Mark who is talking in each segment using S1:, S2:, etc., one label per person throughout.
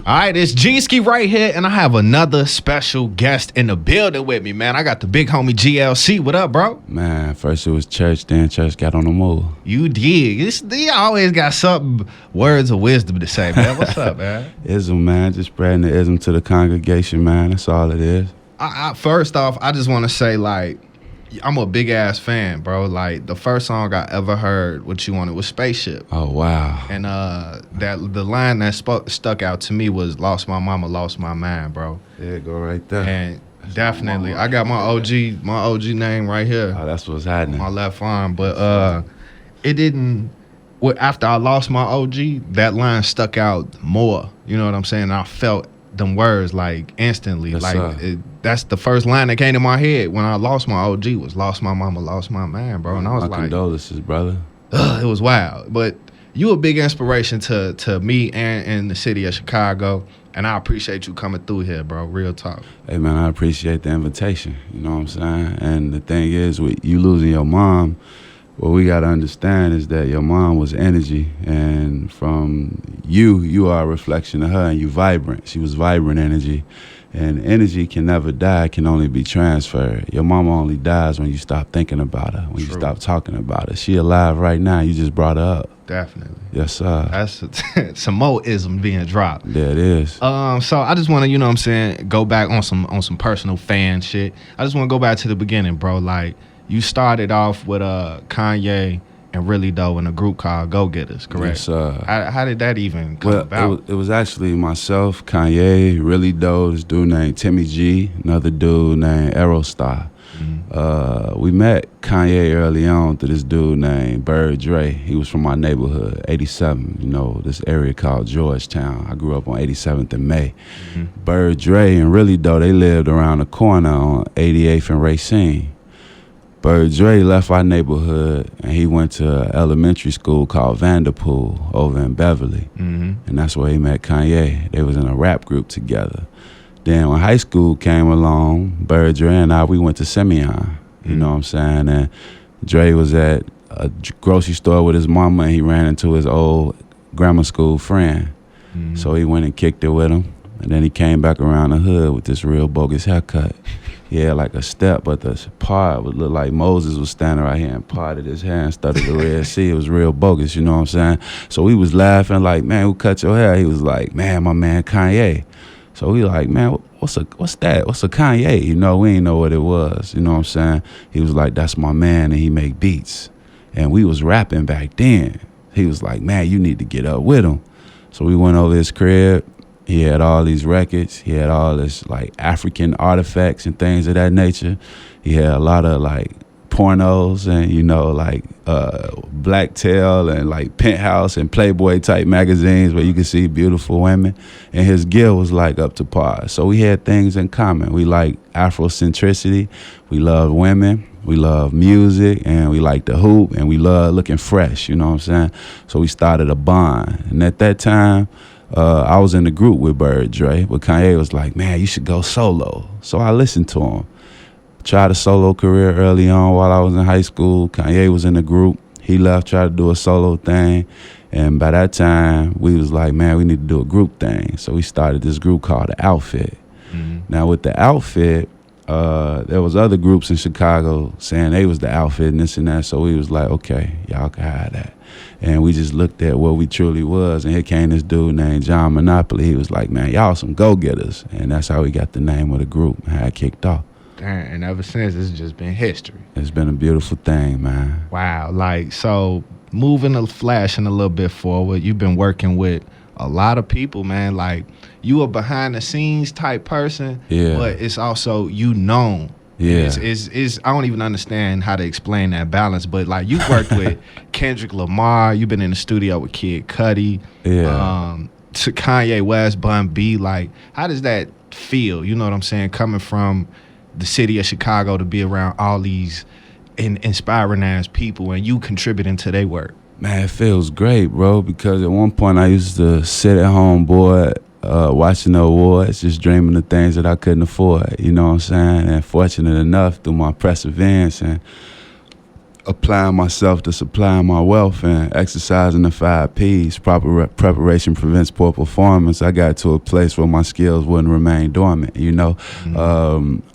S1: All right, it's Gskee right here, and I have another special guest in the building with me, man. I got the big homie GLC. What up, bro?
S2: Man, first it was church, then church got on the move.
S1: You did. You always got something, words of wisdom to say, man. What's up, man?
S2: Ism, man, just spreading the ism to the congregation, man. That's all it is.
S1: First off, I just want to say, like, I'm a big ass fan, bro. Like, the first song I ever heard What You Wanted was Spaceship.
S2: Oh, wow.
S1: And the line that stuck out to me was "Lost my mama, lost my mind," bro.
S2: Yeah, go right there.
S1: And that's definitely, I got my OG name right here.
S2: Oh, that's what's happening.
S1: My left arm, but it didn't. After I lost my OG, that line stuck out more. You know what I'm saying? I felt them words like instantly.
S2: Yes,
S1: that's the first line that came to my head when I lost my OG was "Lost my mama, lost my man," bro. And I was
S2: my
S1: like,
S2: condolences, brother.
S1: It was wild. But you a big inspiration to me and the city of Chicago, and I appreciate you coming through here, bro. Real talk.
S2: Hey, man, I appreciate the invitation. You know what I'm saying? And the thing is, with you losing your mom, what we got to understand is that your mom was energy, and from you are a reflection of her, and you vibrant. She was vibrant energy, and energy can never die. It can only be transferred. Your mama only dies when you stop thinking about her, when you stop talking about her. She alive right now. You just brought her up.
S1: Definitely.
S2: Yes, sir.
S1: That's some more ism being dropped.
S2: There it is.
S1: So I just want to, you know what I'm saying, go back on some personal fan shit. I just want to go back to the beginning, bro. Like, you started off with Kanye and Really Though in a group called Go Getters, correct?
S2: Yes, sir.
S1: How did that even come about?
S2: It was actually myself, Kanye, Really Though, this dude named Timmy G, another dude named Aerostar. Mm-hmm. We met Kanye early on through this dude named Bird Dre. He was from my neighborhood, 87, you know, this area called Georgetown. I grew up on 87th and May. Mm-hmm. Bird Dre and Really Though, they lived around the corner on 88th and Racine. Bird Dre left our neighborhood and he went to an elementary school called Vanderpool over in Beverly. Mm-hmm. And that's where he met Kanye. They was in a rap group together. Then when high school came along, Bird Dre and I, we went to Simeon. You know what I'm saying? And Dre was at a grocery store with his mama and he ran into his old grammar school friend. Mm-hmm. So he went and kicked it with him. And then he came back around the hood with this real bogus haircut. He had like a step, but the part would look like Moses was standing right here and parted his hair and studied the Red Sea. It was real bogus, you know what I'm saying? So we was laughing like, man, who cut your hair? He was like, man, my man Kanye. So we like, man, what's that? What's a Kanye? You know, we ain't know what it was, you know what I'm saying? He was like, that's my man, and he make beats. And we was rapping back then. He was like, man, you need to get up with him. So we went over his crib. He had all these records. He had all this like African artifacts and things of that nature. He had a lot of like pornos and, you know, like Blacktail and like Penthouse and Playboy type magazines where you could see beautiful women. And his gear was like up to par. So we had things in common. We like Afrocentricity. We love women. We love music, and we like the hoop, and we love looking fresh, you know what I'm saying? So we started a bond. And at that time, I was in the group with Bird Dre, but Kanye was like, man, you should go solo. So I listened to him. Tried a solo career early on while I was in high school. Kanye was in the group. He left, tried to do a solo thing. And by that time, we was like, man, we need to do a group thing. So we started this group called The Outfit. Mm-hmm. Now with The Outfit, there was other groups in Chicago saying they was The Outfit and this and that. So we was like, okay, y'all can have that. And we just looked at what we truly was. And here came this dude named John Monopoly. He was like, man, y'all some go-getters. And that's how we got the name of the group and how it kicked off.
S1: Damn, and ever since, it's just been history.
S2: It's been a beautiful thing, man.
S1: Wow. Like, so flashing a little bit forward, you've been working with a lot of people, man. Like, you a behind-the-scenes type person, but it's also you known.
S2: Yeah.
S1: It's I don't even understand how to explain that balance, but like you worked with Kendrick Lamar, you've been in the studio with Kid Cudi, to Kanye West, Bun B. Like, how does that feel? You know what I'm saying? Coming from the city of Chicago to be around all these inspiring ass people and you contributing to their work.
S2: Man, it feels great, bro, because at one point I used to sit at home bored, watching the awards, just dreaming of things that I couldn't afford, you know what I'm saying? And fortunate enough through my perseverance and applying myself to supplying my wealth and exercising the 5 P's. Proper preparation prevents poor performance. I got to a place where my skills wouldn't remain dormant, you know.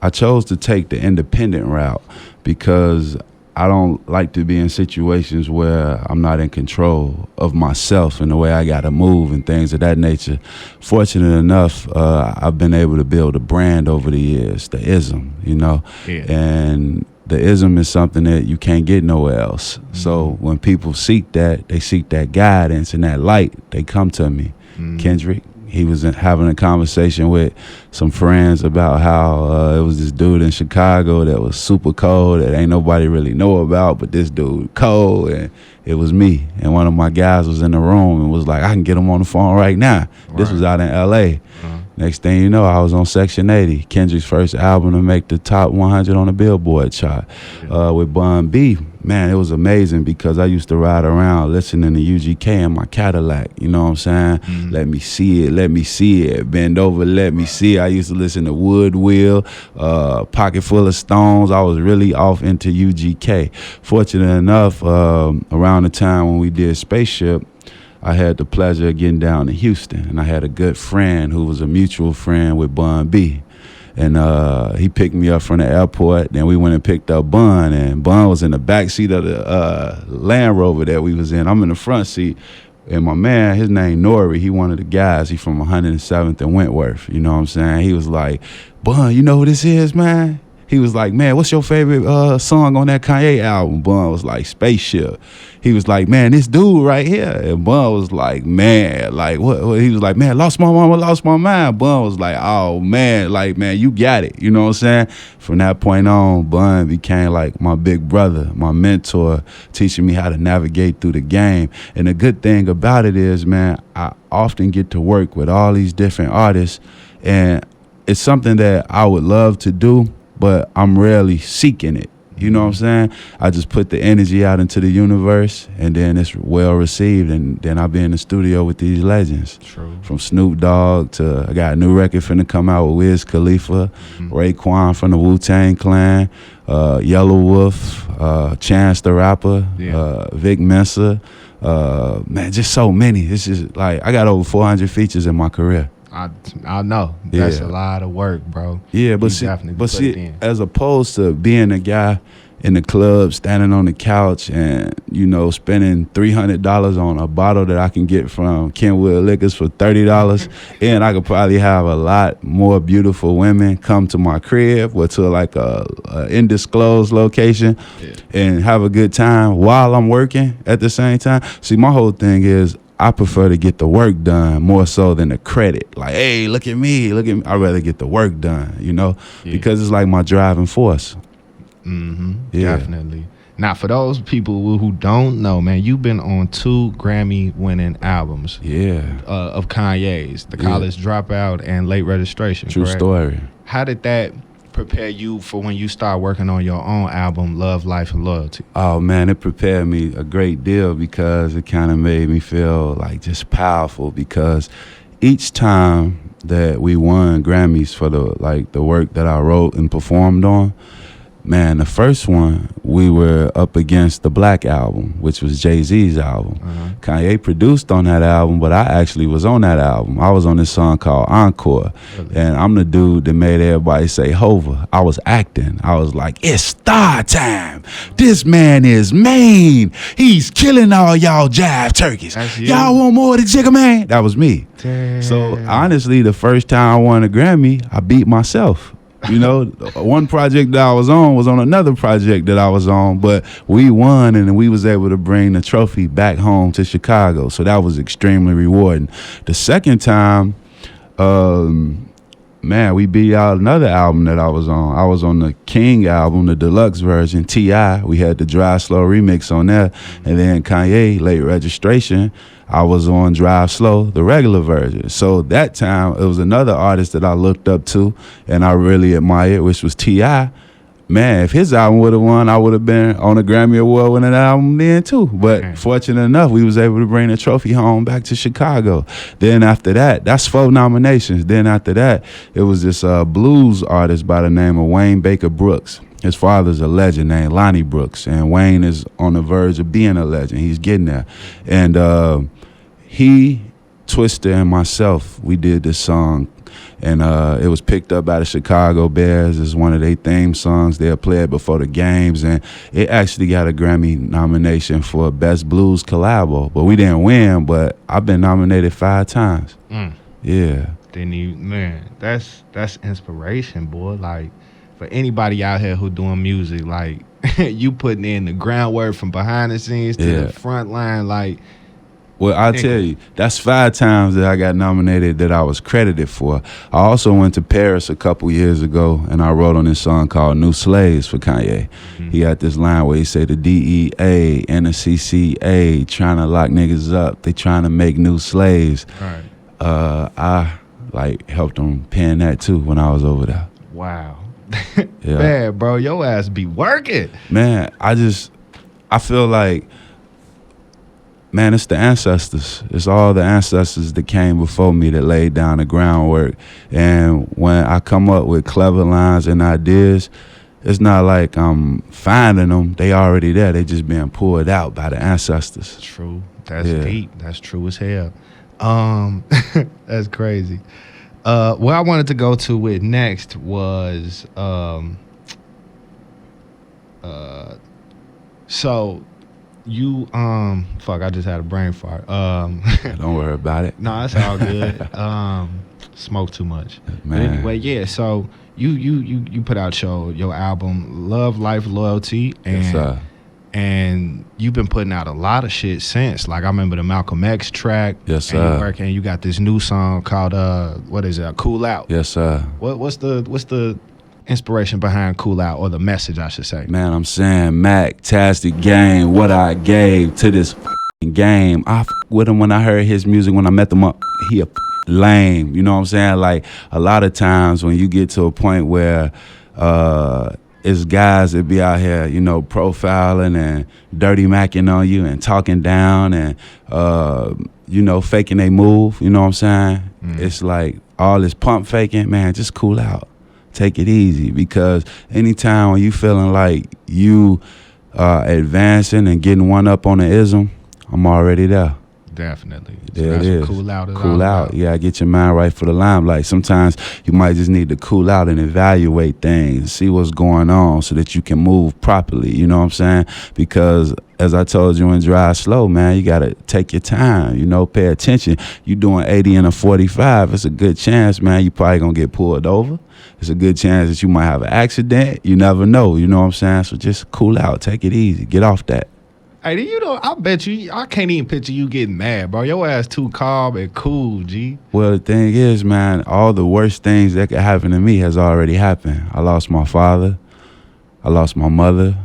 S2: I chose to take the independent route because I don't like to be in situations where I'm not in control of myself and the way I gotta move and things of that nature. Fortunate enough, I've been able to build a brand over the years, the ism, you know. And the ism is something that you can't get nowhere else. So when people seek that, they seek that guidance and that light, they come to me. Kendrick, he was having a conversation with some friends about how it was this dude in Chicago that was super cold that ain't nobody really know about, but this dude cold, and it was me. And one of my guys was in the room and was like, I can get him on the phone right now. This was out in LA. Next thing you know, I was on Section 80, Kendrick's first album to make the top 100 on the Billboard chart with Bun B. Man, it was amazing because I used to ride around listening to UGK in my Cadillac, you know what I'm saying? Let me see it, bend over, let me see it. I used to listen to Woodwill, Pocket Full of Stones. I was really off into UGK. Fortunate enough, around the time when we did Spaceship, I had the pleasure of getting down to Houston, and I had a good friend who was a mutual friend with Bun B. And he picked me up from the airport. Then we went and picked up Bun, and Bun was in the back seat of the Land Rover that we was in. I'm in the front seat, and my man, his name Nori, he one of the guys. He from 107th and Wentworth. You know what I'm saying? He was like, Bun, you know who this is, man? He was like, man, what's your favorite song on that Kanye album? Bun was like, Spaceship. He was like, man, this dude right here. And Bun was like, man, like what? He was like, man, lost my mama, lost my mind. Bun was like, oh man, like, man, you got it. You know what I'm saying? From that point on, Bun became like my big brother, my mentor, teaching me how to navigate through the game. And the good thing about it is, man, I often get to work with all these different artists, and it's something that I would love to do, but I'm rarely seeking it. You know what I'm saying? I just put the energy out into the universe, and then it's well received, and then I'll be in the studio with these legends. True. From Snoop Dogg to, I got a new record finna come out with Wiz Khalifa, Raekwon from the Wu-Tang Clan, Yellow Wolf, Chance the Rapper, Vic Mensa, man, just so many. It's just like, I got over 400 features in my career.
S1: I know. That's a lot of work, bro.
S2: Yeah, but see, as opposed to being a guy in the club, standing on the couch and, you know, spending $300 on a bottle that I can get from Kenwood Liquors for $30, and I could probably have a lot more beautiful women come to my crib or to like a undisclosed location and have a good time while I'm working at the same time. See, my whole thing is, I prefer to get the work done more so than the credit. Like, hey, look at me. I'd rather get the work done, you know, because it's like my driving force.
S1: Definitely. Now, for those people who don't know, man, you've been on 2 Grammy-winning albums. Of Kanye's, The College Dropout and Late Registration.
S2: True story.
S1: How did that prepare you for when you start working on your own album, Love, Life, and Loyalty?
S2: Oh, man, it prepared me a great deal because it kind of made me feel like just powerful, because each time that we won Grammys for the work that I wrote and performed on, man, the first one, we were up against the Black Album, which was Jay-Z's album. Kanye produced on that album, but I actually was on that album. I was on this song called Encore. And I'm the dude that made everybody say Hova. I was acting. I was like, it's star time. This man is mean. He's killing all y'all jive turkeys. Y'all want more of the Jigga Man? That was me. Damn. So honestly, the first time I won a Grammy, I beat myself. You know, one project that I was on another project that I was on, but we won and we was able to bring the trophy back home to Chicago. So that was extremely rewarding. The second time, man, we beat out another album that I was on. I was on the King album, the deluxe version, T.I. We had the Drive Slow remix on that. And then Kanye, Late Registration, I was on Drive Slow, the regular version. So that time, it was another artist that I looked up to and I really admired, which was T.I. Man, if his album would have won, I would have been on a Grammy Award winning album then too. But fortunate enough, we was able to bring the trophy home back to Chicago. Then after that, that's 4 nominations. Then after that, it was this blues artist by the name of Wayne Baker Brooks. his father's a legend named Lonnie Brooks, and Wayne is on the verge of being a legend. He's getting there. And he, Twister, and myself, we did this song, and it was picked up by the Chicago Bears as one of their theme songs. They'll play it before the games, and it actually got a Grammy nomination for Best Blues Collabo. But we didn't win, but I've been nominated 5 times. Yeah.
S1: Then man, that's inspiration, boy. Like, for anybody out here who doing music, like, you putting in the groundwork from behind the scenes to the front line, like.
S2: Well, I'll tell you, that's 5 times that I got nominated that I was credited for. I also went to Paris a couple years ago, and I wrote on this song called New Slaves for Kanye. He had this line where he said the DEA and the CCA trying to lock niggas up. They trying to make new slaves.
S1: Right.
S2: I, like, helped him pen that, too, when I was over there.
S1: Wow.
S2: Yeah.
S1: Man, bro, your ass be working.
S2: Man, I feel like, man, it's the ancestors. It's all the ancestors that came before me that laid down the groundwork. And when I come up with clever lines and ideas, it's not like I'm finding them. They already there. They just being pulled out by the ancestors.
S1: True. That's deep. That's true as hell. That's crazy. What I wanted to go to with next was so you fuck, I just had a brain fart.
S2: Don't worry about it.
S1: No, it's all good. Smoke too much.
S2: Man.
S1: But anyway, yeah, so you put out your album Love, Life, Loyalty, and and you've been putting out a lot of shit since. Like, I remember the Malcolm X track.
S2: Yes, sir.
S1: And you got this new song called what is it? Cool Out.
S2: Yes, sir.
S1: What's the inspiration behind Cool Out, or the message, I should say?
S2: Man, I'm saying Mac-tastic game, what I gave to this game. I with him when I heard his music, when I met him up, he a lame. You know what I'm saying? Like, a lot of times when you get to a point where it's guys that be out here, you know, profiling and dirty macking on you and talking down and, you know, faking they move, you know what I'm saying? It's like all this pump faking, man, just cool out. Take it easy, because anytime when you feeling like you advancing and getting one up on the ism, I'm already there.
S1: Definitely. So
S2: There
S1: that's
S2: it
S1: what
S2: is.
S1: Cool Out is
S2: Cool
S1: all
S2: out.
S1: about.
S2: You gotta get your mind right for the limelight. Sometimes you might just need to cool out and evaluate things, see what's going on so that you can move properly. You know what I'm saying? Because as I told you in Drive Slow, man, you gotta take your time, you know, pay attention. You doing 80 in a 45, it's a good chance, man, you probably gonna get pulled over. It's a good chance that you might have an accident. You never know, you know what I'm saying? So just cool out, take it easy, get off that.
S1: Hey, you know, I bet you, I can't even picture you getting mad, bro. Your ass too calm and cool, G.
S2: Well, the thing is, man, all the worst things that could happen to me has already happened. I lost my father, I lost my mother,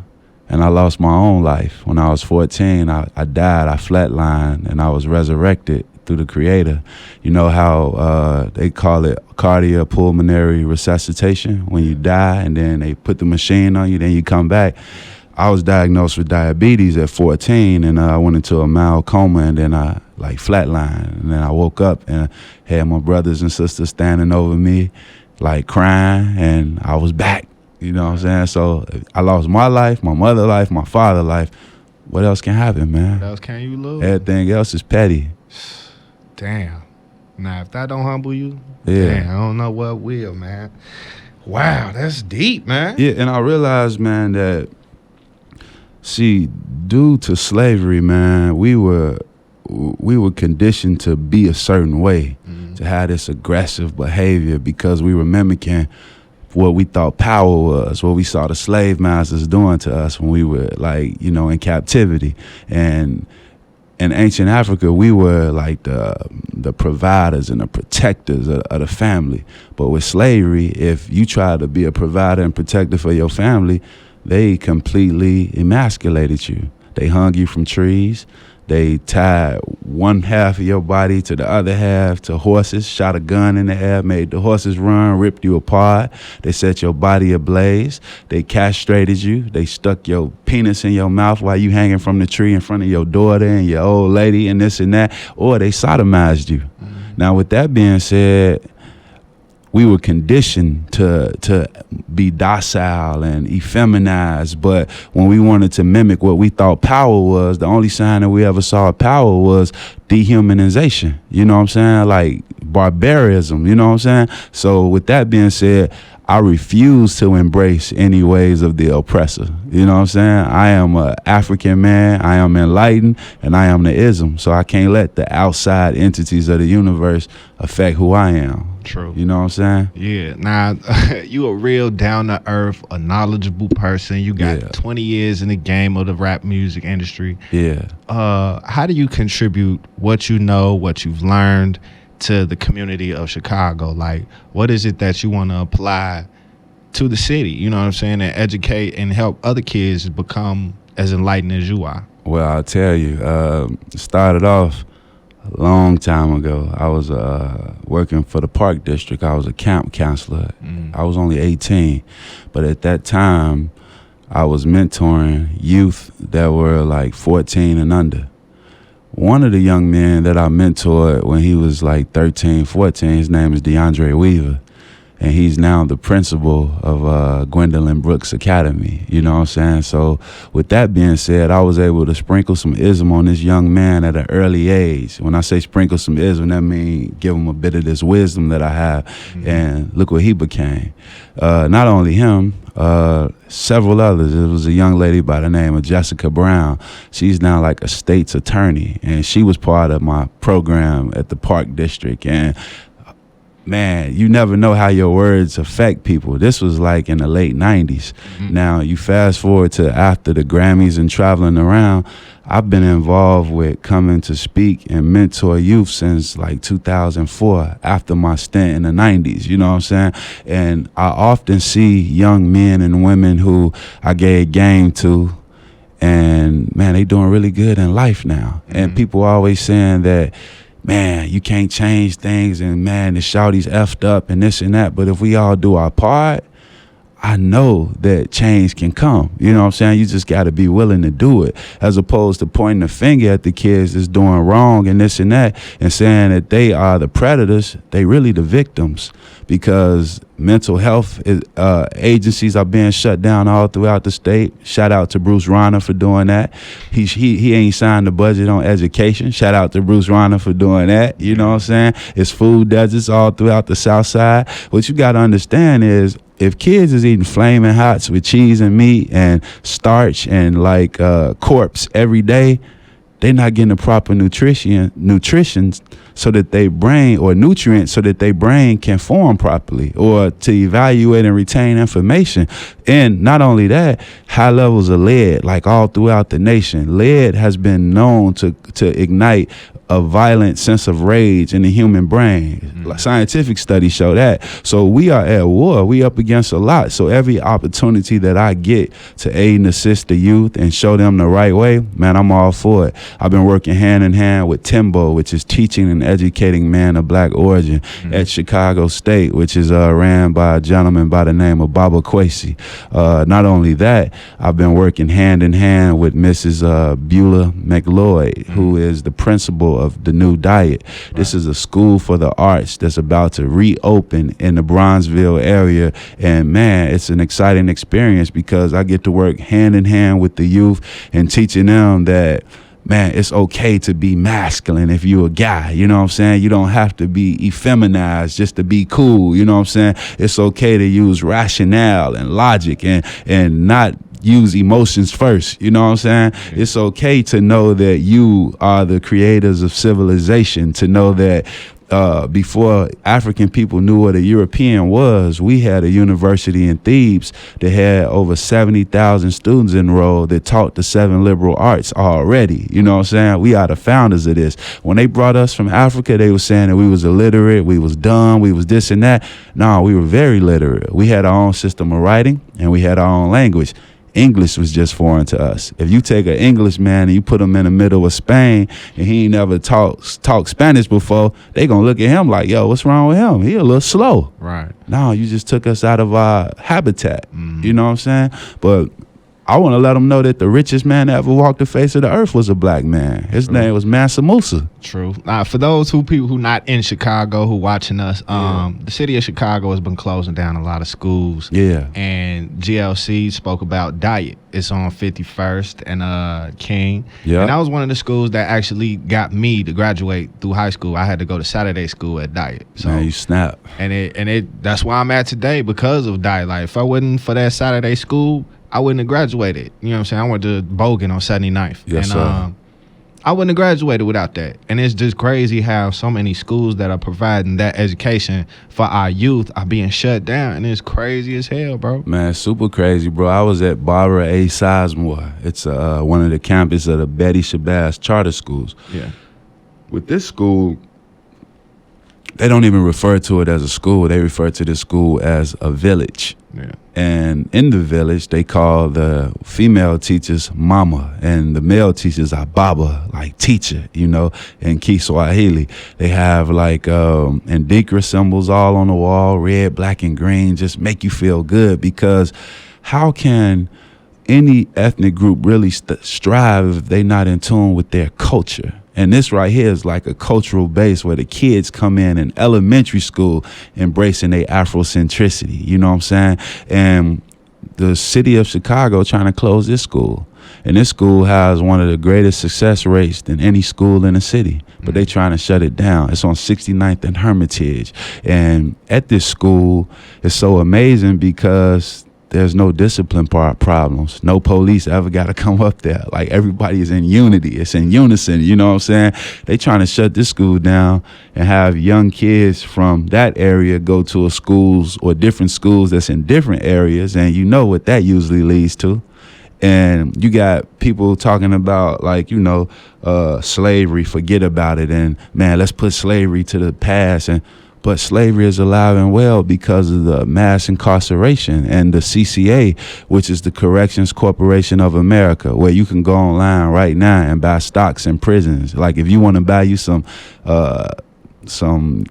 S2: and I lost my own life. When I was 14, I died, I flatlined, and I was resurrected through the Creator. You know how they call it cardiopulmonary resuscitation, when you die and then they put the machine on you, then you come back. I was diagnosed with diabetes at 14, and I went into a mild coma, and then I like flatlined. And then I woke up and had my brothers and sisters standing over me, like crying, and I was back. You know what I'm saying? So I lost my life, my mother life, my father life. What else can happen, man?
S1: What else can you lose?
S2: Everything else is petty.
S1: Damn. Now, if that don't humble you,
S2: Yeah.
S1: damn, I don't know what will, man. Wow, that's deep, man.
S2: Yeah, and I realized, man, that, see, due to slavery, man, we were conditioned to be a certain way, to have this aggressive behavior, because we were mimicking what we thought power was, what we saw the slave masters doing to us when we were, like, you know, in captivity. And in ancient Africa, we were like the providers and the protectors of the family. But with slavery, if you try to be a provider and protector for your family, they completely emasculated you. They hung you from trees. They tied one half of your body to the other half to horses, shot a gun in the air, made the horses run, ripped you apart. They set your body ablaze. They castrated you. They stuck your penis in your mouth while you hanging from the tree in front of your daughter and your old lady and this and that. Or they sodomized you. Now, with that being said, we were conditioned to be docile and effeminized, but when we wanted to mimic what we thought power was, the only sign that we ever saw of power was dehumanization. You know what I'm saying? Like barbarism, you know what I'm saying? So with that being said, I refuse to embrace any ways of the oppressor. You know what I'm saying? I am an African man, I am enlightened, and I am the ism. So I can't let the outside entities of the universe affect who I am.
S1: True.
S2: You know what I'm saying?
S1: Yeah. Now, you a real down-to-earth, a knowledgeable person. You got 20 years in the game of the rap music industry.
S2: Yeah.
S1: How do you contribute what you know, what you've learned to the community of Chicago? Like, what is it that you want to apply to the city, you know what I'm saying, and educate and help other kids become as enlightened as you are?
S2: Well, I'll tell you, started off a long time ago. I was working for the Park District. I was a camp counselor. I was only 18, but at that time, I was mentoring youth that were like 14 and under. One of the young men that I mentored when he was like 13, 14, his name is DeAndre Weaver. And he's now the principal of Gwendolyn Brooks Academy. You know what I'm saying? So with that being said, I was able to sprinkle some ism on this young man at an early age. When I say sprinkle some ism, that means give him a bit of this wisdom that I have. And look what he became. Not only him, several others. It was a young lady by the name of Jessica Brown. She's now like a state's attorney, and she was part of my program at the Park District. And man, you never know how your words affect people. This was like in the late 90s. Now, you fast forward to after the Grammys and traveling around, I've been involved with coming to speak and mentor youth since like 2004, after my stint in the 90s, you know what I'm saying? And I often see young men and women who I gave game to, and man, they doing really good in life now. And people always saying that, man, you can't change things, and man, the shawty's effed up and this and that. But if we all do our part, I know that change can come. You know what I'm saying? You just got to be willing to do it, as opposed to pointing the finger at the kids that's doing wrong and this and that and saying that they are the predators. They really the victims, because mental health agencies are being shut down all throughout the state. Shout out to Bruce Rauner for doing that. He ain't signed the budget on education. Shout out to Bruce Rauner for doing that. You know what I'm saying? It's food deserts all throughout the South Side. What you got to understand is, if kids is eating Flaming Hots with cheese and meat and starch and like corpse every day, they're not getting the proper nutrition so that they brain, or nutrients so that their brain can form properly, or to evaluate and retain information. And not only that, high levels of lead, like all throughout the nation. Lead has been known to ignite a violent sense of rage in the human brain. Scientific studies show that. So we are at war. We up against a lot. So every opportunity that I get to aid and assist the youth and show them the right way, man, I'm all for it. I've been working hand in hand with Timbo, which is Teaching and Educating Men of Black Origin at Chicago State, which is ran by a gentleman by the name of Baba Kwesi. Not only that, I've been working hand in hand with Mrs. Beulah McLeod, who is the principal of the New Diet. This is a school for the arts that's about to reopen in the Bronzeville area. And man, it's an exciting experience, because I get to work hand in hand with the youth and teaching them that, man, it's okay to be masculine if you're a guy. You know what I'm saying? You don't have to be effeminized just to be cool. You know what I'm saying? It's okay to use rationale and logic and not use emotions first. You know what I'm saying? It's okay to know that you are the creators of civilization, to know that before African people knew what a European was, we had a university in Thebes that had over 70,000 students enrolled that taught the 7 liberal arts already. You know what I'm saying? We are the founders of this. When they brought us from Africa, they were saying that we was illiterate, we was dumb, we was this and that. No, we were very literate. We had our own system of writing, and we had our own language. English was just foreign to us. If you take an Englishman and you put him in the middle of Spain and he ain't never talked Spanish before, they gonna look at him like, yo, what's wrong with him? He a little slow.
S1: Right.
S2: No, you just took us out of our habitat. You know what I'm saying? But I want to let them know that the richest man that ever walked the face of the earth was a black man. His name was Mansa Musa.
S1: True. For those people who not in Chicago who watching us, the city of Chicago has been closing down a lot of schools.
S2: Yeah.
S1: And GLC spoke about Diet. It's on 51st and King.
S2: Yeah.
S1: And that was one of the schools that actually got me to graduate through high school. I had to go to Saturday school at Diet. So
S2: man, you snap.
S1: And that's where I'm at today because of Diet. Like if I wasn't for that Saturday school, I wouldn't have graduated. You know what I'm saying? I went to Bogan on 79th.
S2: Yes,
S1: and
S2: sir.
S1: I wouldn't have graduated without that. And it's just crazy how so many schools that are providing that education for our youth are being shut down. And it's crazy as hell, bro.
S2: Man, super crazy, bro. I was at Barbara A. Sizemore. It's one of the campus of the Betty Shabazz charter schools.
S1: Yeah.
S2: With this school, they don't even refer to it as a school. They refer to the school as a village.
S1: Yeah.
S2: And in the village, they call the female teachers mama, and the male teachers are baba, like teacher, you know, in Kiswahili. They have like Indikra symbols all on the wall, red, black, and green, just make you feel good, because how can any ethnic group really strive if they not in tune with their culture? And this right here is like a cultural base where the kids come in elementary school embracing their Afrocentricity, you know what I'm saying? And the city of Chicago trying to close this school. And this school has one of the greatest success rates than any school in the city, but they trying to shut it down. It's on 69th and Hermitage. And at this school, it's so amazing because there's no discipline problems. No police ever got to come up there. Like, everybody is in unity. It's in unison, you know what I'm saying? They trying to shut this school down and have young kids from that area go to a schools or different schools that's in different areas, and you know what that usually leads to. And you got people talking about, like, you know, slavery, forget about it, and man, let's put slavery to the past. But slavery is alive and well because of the mass incarceration and the CCA, which is the Corrections Corporation of America, where you can go online right now and buy stocks in prisons. Like, if you want to buy you some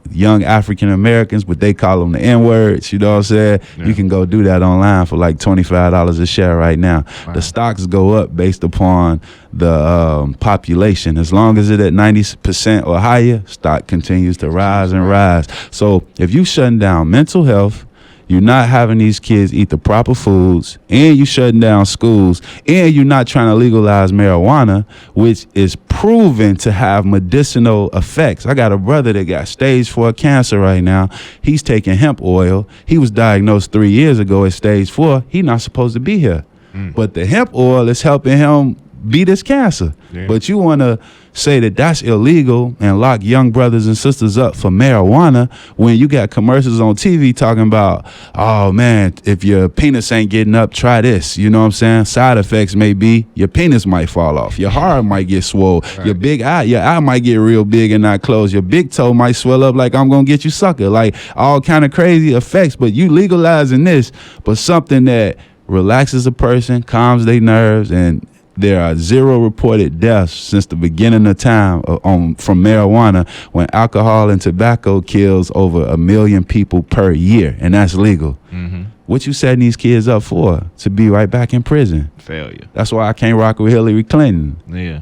S2: young African Americans, but they call them the N-words, you know what I'm saying? Yeah. You can go do that online for like $25 a share right now. Wow. The stocks go up based upon the population. As long as it's at 90% or higher, stock continues to rise and rise. So if you shutting down mental health, you're not having these kids eat the proper foods, and you shutting down schools, and you're not trying to legalize marijuana, which is proven to have medicinal effects. I got a brother that got stage 4 cancer right now. He's taking hemp oil. He was diagnosed 3 years ago at stage 4. He's not supposed to be here. But the hemp oil is helping him beat his cancer. Yeah. But you want to say that that's illegal and lock young brothers and sisters up for marijuana when you got commercials on TV talking about, oh man, if your penis ain't getting up, try this. You know what I'm saying? Side effects may be your penis might fall off, your heart might get swole, right. Your eye might get real big and not close, your big toe might swell up like I'm gonna get you sucker, like all kind of crazy effects. But you legalizing this, but something that relaxes a person, calms their nerves, and there are 0 reported deaths since the beginning of time from marijuana, when alcohol and tobacco kills over 1 million people per year, and that's legal. Mm-hmm. What you setting these kids up for? To be right back in prison.
S1: Failure.
S2: That's why I can't rock with Hillary Clinton.
S1: Yeah.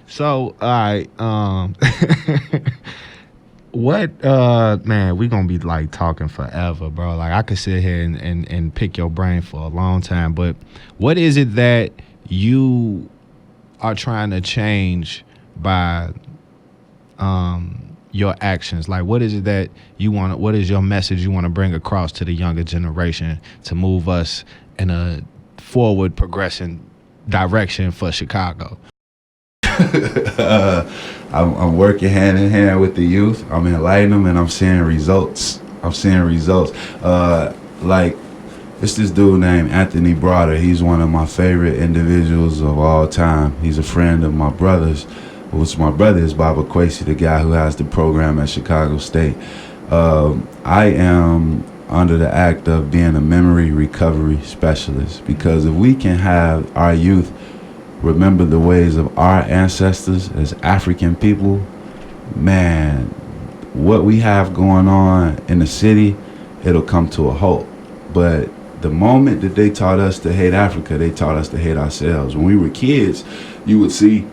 S1: So, all right. What, man, we gonna be like talking forever, bro. Like, I could sit here and pick your brain for a long time, but what is it that you are trying to change by your actions? Like, what is it that you want? What is your message you want to bring across to the younger generation to move us in a forward progressing direction for Chicago?
S2: I'm working hand in hand with the youth. I'm enlightening them, and I'm seeing results. Like, it's this dude named Anthony Broder. He's one of my favorite individuals of all time. He's a friend of my brother's, which my brother is Baba Kwesi, the guy who has the program at Chicago State. I am under the act of being a memory recovery specialist, because if we can have our youth remember the ways of our ancestors as African people, man, what we have going on in the city, it'll come to a halt. But the moment that they taught us to hate Africa, they taught us to hate ourselves. When we were kids, you would see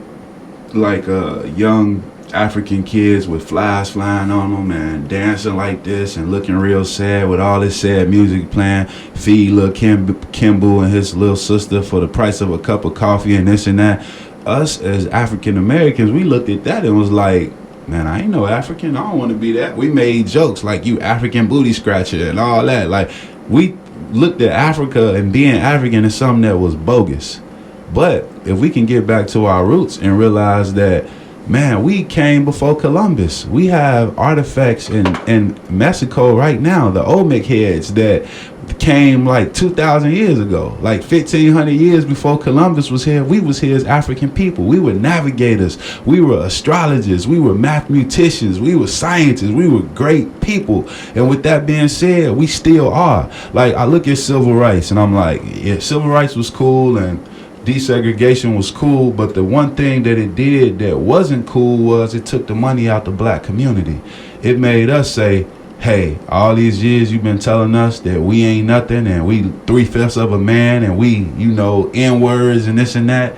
S2: like young African kids with flies flying on them and dancing like this and looking real sad with all this sad music playing. Feed little Kimbo and his little sister for the price of a cup of coffee and this and that. Us as African Americans, we looked at that and was like, man, I ain't no African. I don't want to be that. We made jokes like you African booty scratcher and all that. Like we looked at Africa and being African as something that was bogus. But if we can get back to our roots and realize that, man, we came before Columbus. We have artifacts in Mexico right now, the Olmec heads that came like 2,000 years ago, like 1,500 years before Columbus was here. We was here as African people. We were navigators. We were astrologers. We were mathematicians. We were scientists. We were great people. And with that being said, we still are. Like, I look at civil rights and I'm like, yeah, civil rights was cool and desegregation was cool, but the one thing that it did that wasn't cool was it took the money out the black community. It made us say, hey, all these years you've been telling us that we ain't nothing and we 3/5 of a man and we, you know, N-words and this and that.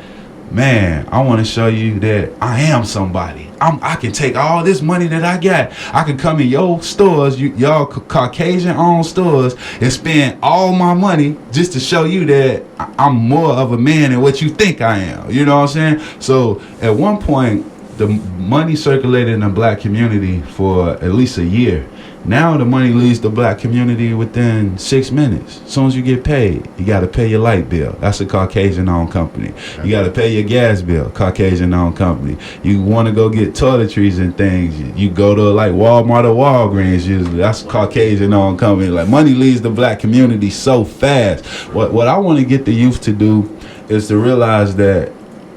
S2: Man, I want to show you that I am somebody. I can take all this money that I got. I can come in your stores, y'all Caucasian-owned stores, and spend all my money just to show you that I'm more of a man than what you think I am. You know what I'm saying? So at one point, the money circulated in the black community for at least a year. Now the money leaves the black community within 6 minutes. As soon as you get paid, you got to pay your light bill. That's a Caucasian-owned company. You got to pay your gas bill. Caucasian-owned company. You want to go get toiletries and things, you go to like Walmart or Walgreens usually. That's a Caucasian-owned company. Like, money leaves the black community so fast. What I want to get the youth to do is to realize that,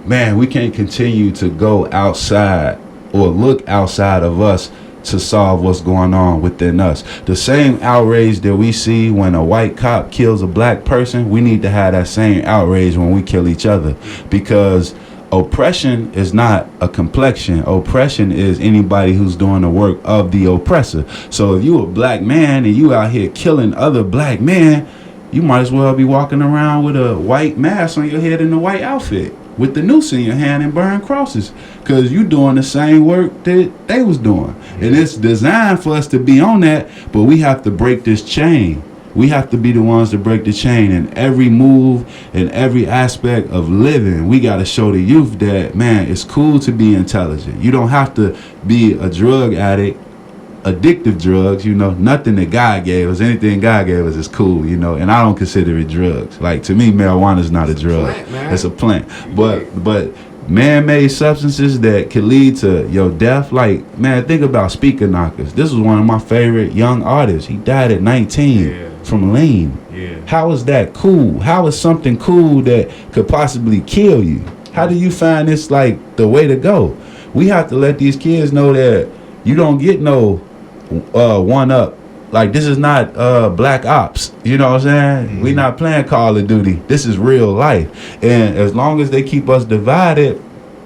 S2: man, we can't continue to go outside or look outside of us to solve what's going on within us. The same outrage that we see when a white cop kills a black person, we need to have that same outrage when we kill each other, because oppression is not a complexion. Oppression is anybody who's doing the work of the oppressor. So if you a black man and you out here killing other black men, you might as well be walking around with a white mask on your head and a white outfit with the noose in your hand and burn crosses, because you doing the same work that they was doing. And it's designed for us to be on that, but we have to break this chain. We have to be the ones to break the chain in every move and every aspect of living. We got to show the youth that, man, it's cool to be intelligent. You don't have to be a drug addict, addictive drugs, you know. Nothing that God gave us, anything God gave us is cool, you know. And I don't consider it drugs. Like, to me, marijuana is not a drug. It's a plant. But man-made substances that could lead to your death, like, man, think about Speaker Knockers. This was one of my favorite young artists. He died at 19 from lean. How is that cool? How is something cool that could possibly kill you? How do you find this like the way to go? We have to let these kids know that you don't get no one up. Like, this is not Black Ops. You know what I'm saying? We not playing Call of Duty. This is real life. And as long as they keep us divided,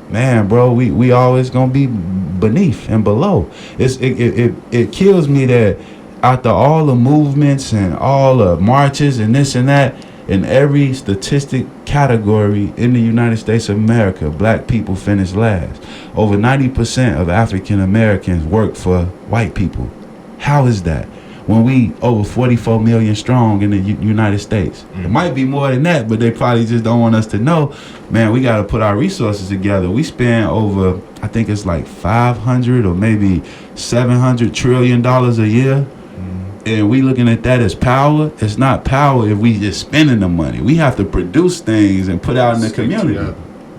S2: man, bro, we always gonna be beneath and below. It kills me that after all the movements and all the marches and this and that, in every statistic category in the United States of America, black people finish last. Over 90% of African Americans work for white people. How is that? When we over 44 million strong in the United States. It might be more than that, but they probably just don't want us to know. Man, we got to put our resources together. We spend over, I think it's like 500 or maybe $700 trillion a year. And we looking at that as power. It's not power if we just spending the money. We have to produce things and put out in the community.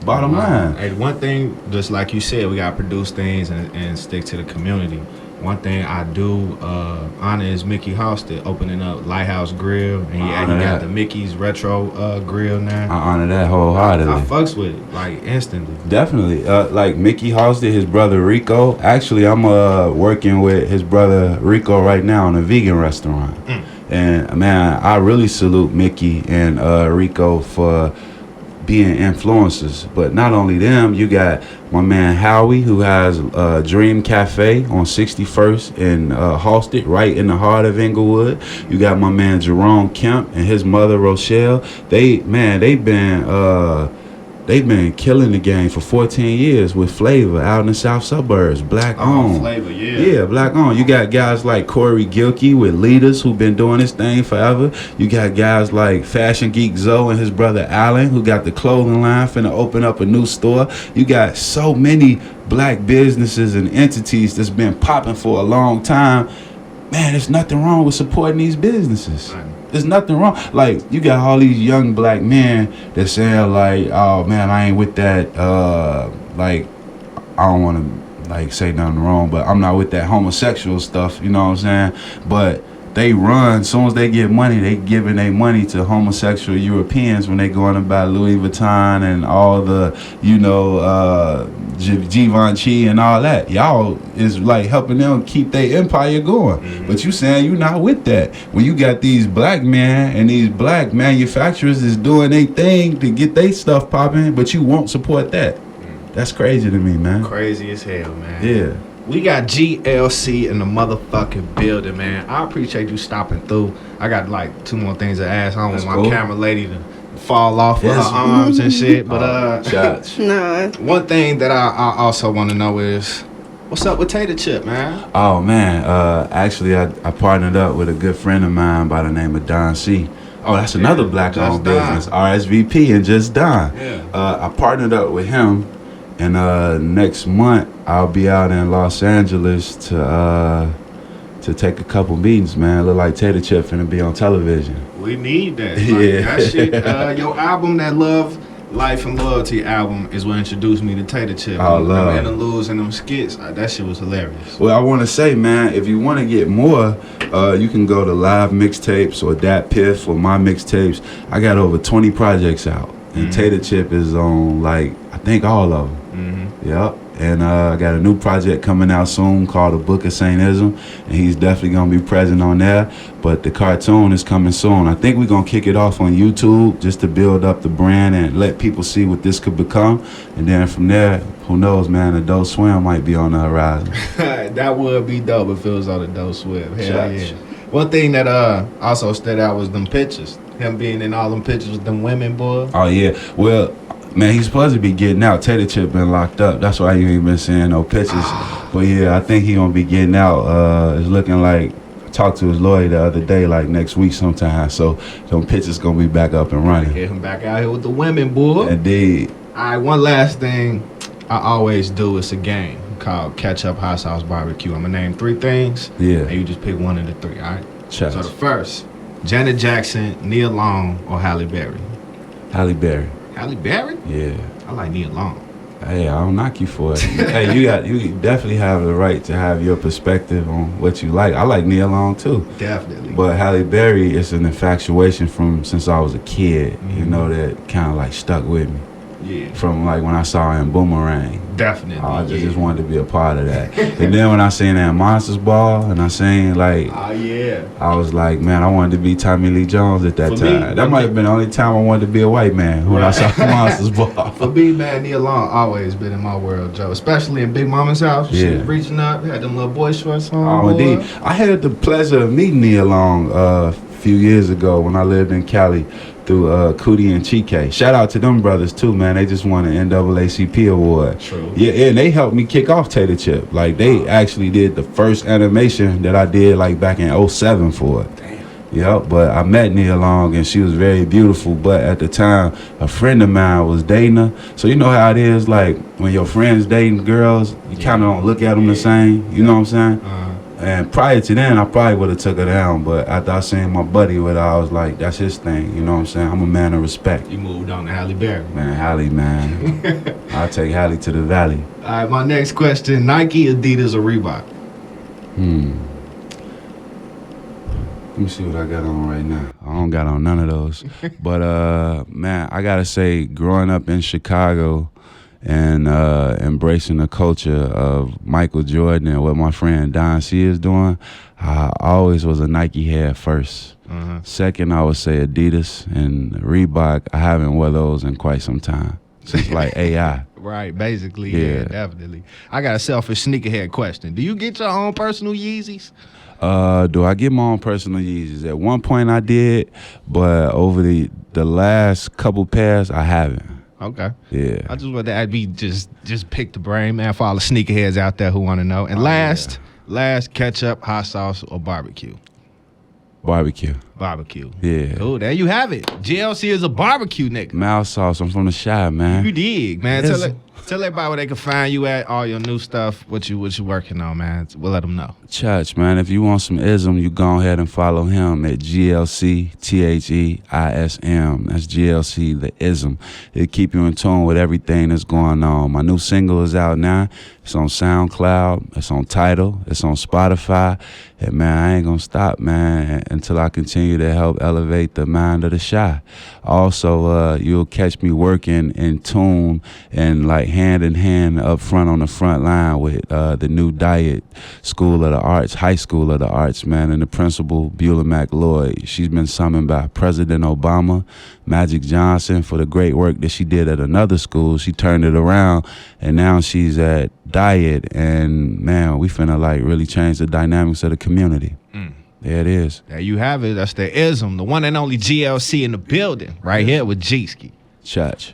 S2: Bottom line.
S1: Hey, one thing, just like you said, we got to produce things and stick to the community. One thing I do honor is Mickey Halstead opening up Lighthouse Grill, and he got the Mickey's Retro Grill now.
S2: I honor that wholeheartedly.
S1: I fucks with it, like, instantly.
S2: Definitely. Like Mickey Halstead, his brother Rico. Actually, I'm working with his brother Rico right now in a vegan restaurant. And, man, I really salute Mickey and Rico for being influencers. But not only them, you got my man Howie, who has Dream Cafe on 61st in Halsted, right in the heart of Inglewood. You got my man Jerome Kemp and his mother Rochelle. They've been killing the game for 14 years with flavor out in the south suburbs. Black owned.
S1: Flavor, yeah.
S2: Yeah, black owned. You got guys like Corey Gilkey with Leaders who've been doing this thing forever. You got guys like Fashion Geek Zoe and his brother Allen who got the clothing line finna open up a new store. You got so many black businesses and entities that's been popping for a long time. Man, there's nothing wrong with supporting these businesses. Right. There's nothing wrong. Like, you got all these young black men that saying like, oh man, I ain't with that, like, I don't want to like say nothing wrong, but I'm not with that homosexual stuff, you know what I'm saying? But they run, as soon as they get money, they giving their money to homosexual Europeans when they going to buy Louis Vuitton and all the, you know, Givenchy and all that. Y'all is like helping them keep their empire going. Mm-hmm. But you saying you not with that. When you got these black men and these black manufacturers is doing their thing to get their stuff popping, but you won't support that. That's crazy to me, man.
S1: Crazy as hell, man.
S2: Yeah.
S1: We got GLC in the motherfucking building, man. I appreciate you stopping through. I got like 2 more things to ask. I don't want my camera lady to fall off of her arms and shit. But
S3: no.
S1: One thing that I also want to know is, what's up with Tater Chip, man?
S2: Oh man, actually I partnered up with a good friend of mine by the name of Don C. Oh, that's another black-owned business, RSVP and Just Don.
S1: Yeah.
S2: I partnered up with him. And next month I'll be out in Los Angeles to take a couple meetings, man. Look like Tater Chip finna be on television.
S1: We need that.
S2: Yeah.
S1: That shit. Your album, that Love, Life and Loyalty album, is what introduced me to Tater Chip.
S2: Oh, love.
S1: Them interludes and them skits, that shit was hilarious.
S2: Well, I want to say, man, if you want to get more, you can go to Live Mixtapes or Dat Piff or My Mixtapes. I got over 20 projects out. And Tater Chip is on, like, I think all of them. Mm-hmm. Yep. And I got a new project coming out soon called The Book of Saint Ism. And he's definitely going to be present on there. But the cartoon is coming soon. I think we're going to kick it off on YouTube just to build up the brand and let people see what this could become. And then from there, who knows, man, Adult Swim might be on the horizon.
S1: That would be dope if it was on Adult Swim. Hell yeah. One thing that also stood out was them pictures. Him being in all them pictures with them women, boy.
S2: Oh, yeah. Well, man, he's supposed to be getting out. Tater Chip been locked up. That's why you ain't been seeing no pictures. But, yeah, I think he going to be getting out. It's looking like, I talked to his lawyer the other day, like next week sometime. So, them pictures going to be back up and running.
S1: Get him back out here with the women, boy.
S2: Indeed.
S1: All right, one last thing I always do is a game called Catch Up Hot Sauce Barbecue. I'm going to name 3 things.
S2: Yeah.
S1: And you just pick one of the 3, all right?
S2: Check.
S1: So, the first, Janet Jackson, Nia Long, or Halle Berry?
S2: Halle Berry.
S1: Halle Berry?
S2: Yeah.
S1: I like Nia Long.
S2: Hey, I don't knock you for it. Hey, you definitely have the right to have your perspective on what you like. I like Nia Long too.
S1: Definitely.
S2: But Halle Berry is an infatuation from since I was a kid, you know, that kind of like stuck with me.
S1: Yeah.
S2: From like when I saw her in Boomerang.
S1: Definitely.
S2: I just wanted to be a part of that. And then when I seen that Monsters Ball and I seen like,
S1: oh yeah,
S2: I was like, man, I wanted to be Tommy Lee Jones at that time. That might have been the only time I wanted to be a white man when I saw Monsters Ball.
S1: For me, man, Nia Long always been in my world, Joe. Especially in Big Mama's house. She was reaching up, had them little boy shorts on.
S2: Oh, indeed. I had the pleasure of meeting Nia Long a few years ago when I lived in Cali through Cootie and Chike. Shout out to them brothers too, man. They just won an NAACP award.
S1: True.
S2: Yeah, and they helped me kick off Tater Chip. Like they actually did the first animation that I did like back in 07 for it.
S1: Damn.
S2: Yep, but I met Nia Long and she was very beautiful. But at the time, a friend of mine was dating her. So you know how it is, like when your friends dating girls, you kind of don't look at them the same. You know what I'm saying? And prior to then, I probably would have took her down. But after I seen my buddy with her, I was like, that's his thing. You know what I'm saying? I'm a man of respect.
S1: You moved on to Halle Berry.
S2: Man, Halle, man. I'll take Halle to the valley.
S1: All right, my next question, Nike, Adidas, or Reebok?
S2: Let me see what I got on right now. I don't got on none of those. But, man, I got to say, growing up in Chicago and embracing the culture of Michael Jordan and what my friend Don C is doing, I always was a Nike head first. Second, I would say Adidas and Reebok. I haven't worn those in quite some time. Since like AI.
S1: Right, basically, yeah, definitely. I got a selfish sneakerhead question. Do you get your own personal Yeezys?
S2: Do I get my own personal Yeezys? At one point I did, but over the last couple pairs, I haven't.
S1: Okay.
S2: Yeah.
S1: I just want to just pick the brain, man, for all the sneakerheads out there who want to know. And last, ketchup, hot sauce, or barbecue?
S2: Barbecue.
S1: Barbecue.
S2: Yeah.
S1: Oh, there you have it. GLC is a barbecue nigga.
S2: Mouth sauce. I'm from the Chi, man.
S1: You dig, man. Tell everybody where they can find you at, all your new stuff, what you working on, man. We'll let them know.
S2: Church, man. If you want some ism, you go ahead and follow him at GLC THEISM. That's GLC, the ism. It'll keep you in tune with everything that's going on. My new single is out now. It's on SoundCloud. It's on Tidal. It's on Spotify. And man, I ain't gonna stop, man, until I continue to help elevate the mind of the Chi. Also, you'll catch me working in tune and like hand in hand up front on the front line with the new Diet School of the Arts, High School of the Arts, man, and the principal, Beulah McLeod. She's been summoned by President Obama, Magic Johnson, for the great work that she did at another school. She turned it around, and now she's at Diet, and man, we finna like really change the dynamics of the community. There it is.
S1: There you have it. That's the ism, the one and only GLC in the building, right here with Gskee.
S2: Church.